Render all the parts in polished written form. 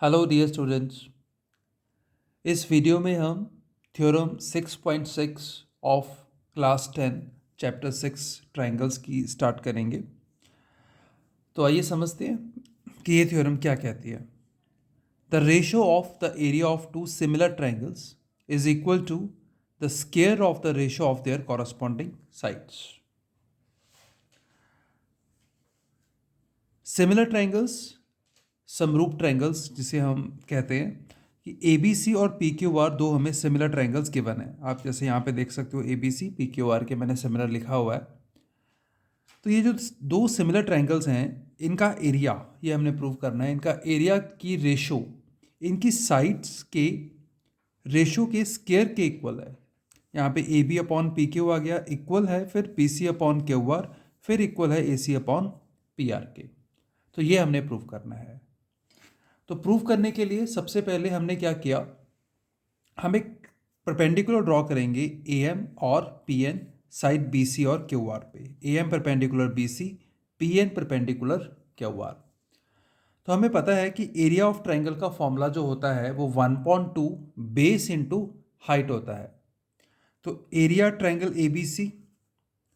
Hello dear students. इस video में हम theorem 6.6 of class 10 chapter 6 triangles की स्टार्ट करेंगे। तो आइए समझते हैं कि ये थ्योरम क्या कहती है। The ratio of the area of two similar triangles is equal to the square of the ratio of their corresponding sides. Similar triangles, समरूप ट्रायंगल्स जिसे हम कहते हैं कि ए बी सी और पी क्यू आर दो हमें सिमिलर ट्रायंगल्स गिवन है। आप जैसे यहाँ पे देख सकते हो A B C P Q R के मैंने सिमिलर लिखा हुआ है। तो ये जो दो सिमिलर ट्रायंगल्स हैं इनका एरिया ये हमने प्रूव करना है। इनका एरिया की रेशो इनकी साइड्स के रेशो के स्क्वायर के इक्वल है। यहाँ पे A B upon P Q आ गया इक्वल है, फिर P C upon Q R, फिर इक्वल है A C upon P R के। तो ये हमने प्रूव करना है। तो प्रूव करने के लिए सबसे पहले हमने क्या किया, हम एक परपेंडिकुलर ड्रॉ करेंगे ए एम और P N side B C और क्यू आर पे। A M perpendicular B C, P N perpendicular Q R. तो हमें पता है कि एरिया ऑफ ट्रायंगल का फॉर्मूला जो होता है वो 1/2 बेस इंटू हाइट होता है। तो area triangle A B C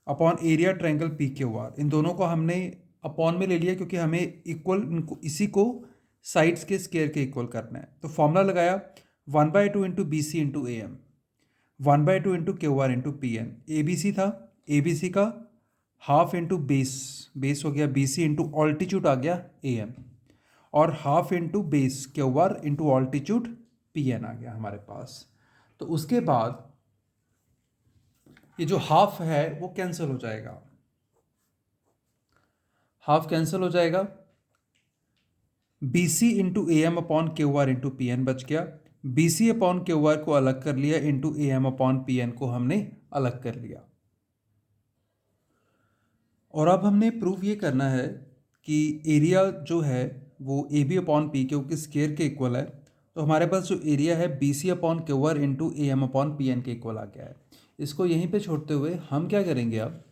upon area triangle P Q R, इन दोनों को हमने अपॉन में ले लिया क्योंकि हमें इक्वल इसी को साइड्स के स्क्वायर के इक्वल करना है। तो फॉर्मूला लगाया 1/2 into B C into A M, 1/2 into Q R into P N. A B C था, ए बी सी का हाफ इंटू बेस, बेस हो गया बी सी इंटू ऑल्टीट्यूड आ गया ए एम, और half into base Q R into altitude P N आ गया हमारे पास। तो उसके बाद ये जो हाफ है वो कैंसिल हो जाएगा, हाफ कैंसिल हो जाएगा। B C into A M upon Q R into P N बच गया। B C upon Q R को अलग कर लिया, into A M upon P N को हमने अलग कर लिया। और अब हमने प्रूव ये करना है कि एरिया जो है वो A B upon P Q के स्क्वायर के इक्वल है। तो हमारे पास जो एरिया है B C upon Q R into A M upon P N के इक्वल आ गया है। इसको यहीं पे छोड़ते हुए हम क्या करेंगे, अब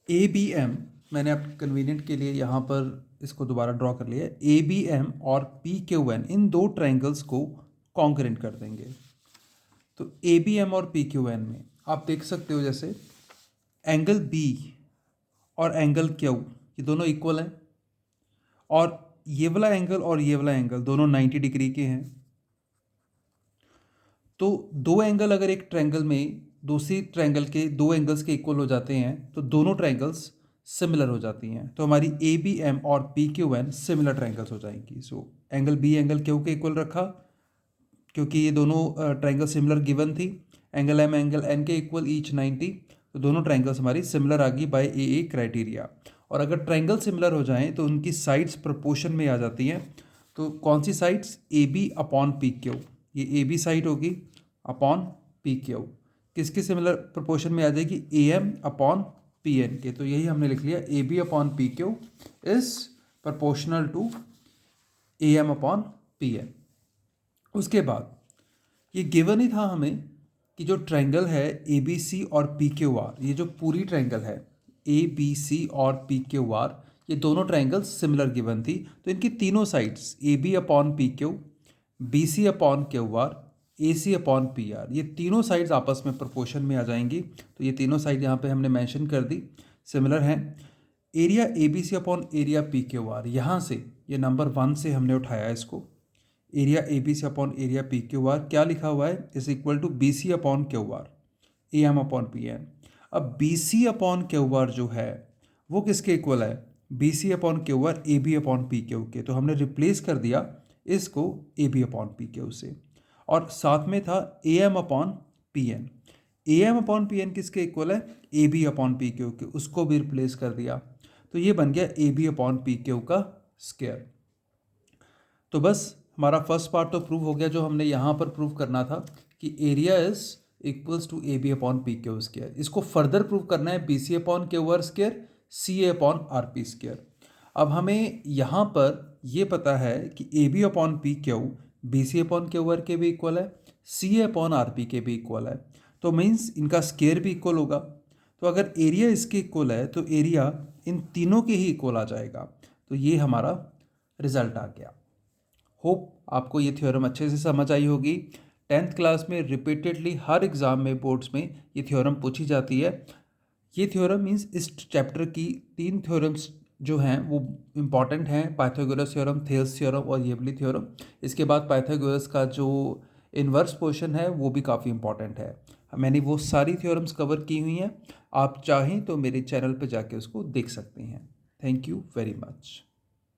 ए बी एम, मैंने अब कन्वीनियंट के लिए यहाँ पर इसको दोबारा ड्रॉ कर लिया। ए बी एम और पी क्यू एन इन दो ट्रायंगल्स को कॉन्करेंट कर देंगे। तो ए बी एम और पी क्यू एन में आप देख सकते हो जैसे एंगल बी और एंगल क्यू ये दोनों इक्वल हैं, और ये वाला एंगल और ये वाला एंगल दोनों 90 डिग्री के हैं। तो दो एंगल अगर एक ट्रायंगल में दूसरी ट्रायंगल के दो एंगल्स के इक्वल हो जाते हैं तो दोनों ट्रायंगल्स सिमिलर हो जाती हैं। तो हमारी ए बी एम और P Q N similar triangles हो जाएंगी। So angle B angle Q के इक्वल रखा क्योंकि ये दोनों ट्रायंगल सिमिलर गिवन थी। एंगल एम एंगल एन के इक्वल ईच 90, तो दोनों ट्रायंगल्स हमारी सिमिलर आ गई बाय ए क्राइटेरिया। और अगर ट्रायंगल सिमिलर हो जाएं तो उनकी साइड्स प्रोपोर्शन में आ जाती हैं। तो कौन सी sides, A B upon P Q, ये ए बी साइड होगी अपॉन पी क्यू किसके सिमिलर प्रोपोर्शन में आ जाएगी, A M upon P N के। तो यही हमने लिख लिया A B upon P Q is proportional to A M upon P N. उसके बाद ये गिवन ही था हमें कि जो ट्रायंगल है ए बी सी और पी क्यू आर, ये जो पूरी ट्रायंगल है ए बी सी और पी क्यू आर, ये दोनों ट्रायंगल सिमिलर गिवन थी। तो इनकी तीनों sides A B upon P Q, B C upon Q R, A C upon P R, ये तीनों साइड्स आपस में प्रोपोर्शन में आ जाएंगी। तो ये तीनों साइड यहाँ पे हमने मेंशन कर दी सिमिलर हैं। Area A B C upon area P Q R, यहाँ से ये नंबर 1 से हमने उठाया इसको। Area A B C upon area P Q R क्या लिखा हुआ है, is equal to B C upon Q R A M upon P N. अब B C upon Q R जो है वो किसके इक्वल है, B C upon Q R A B upon P Q के। तो हमने रिप्लेस कर दिया इसको A B upon P Q से, और साथ में था A M upon P N. A M upon P N किसके इक्वल है, A B upon P Q के, उसको भी रिप्लेस कर दिया। तो ये बन गया A B upon P Q का स्क्वायर। तो बस हमारा फर्स्ट पार्ट तो प्रूव हो गया जो हमने यहाँ पर प्रूव करना था कि area is equals to A B upon P Q square. इसको फर्दर प्रूव करना है B C upon Q R square, C A upon R P square. अब हमें यहाँ पर ये पता है कि A B upon P Q B C upon Q R के भी इक्वल है, C A upon R P के भी इक्वल है। तो मीन्स इनका स्क्वायर भी इक्वल होगा। तो अगर एरिया इसके इक्वल है तो एरिया इन तीनों के ही इक्वल आ जाएगा। तो ये हमारा रिजल्ट आ गया। होप आपको ये थ्योरम अच्छे से समझ आई होगी। 10th क्लास में रिपीटेडली हर एग्ज़ाम में बोर्ड्स में ये थ्योरम पूछी जाती है। ये थ्योरम मीन्स इस चैप्टर की 3 थ्योरम्स जो हैं वो इम्पॉर्टेंट हैं, पाइथागोरस थ्योरम, थेल्स थ्योरम और येवली थ्योरम। इसके बाद पाइथागोरस का जो इन्वर्स पोर्शन है वो भी काफ़ी इंपॉर्टेंट है। मैंने वो सारी थ्योरम्स कवर की हुई हैं, आप चाहें तो मेरे चैनल पर जाके उसको देख सकते हैं। Thank you very much.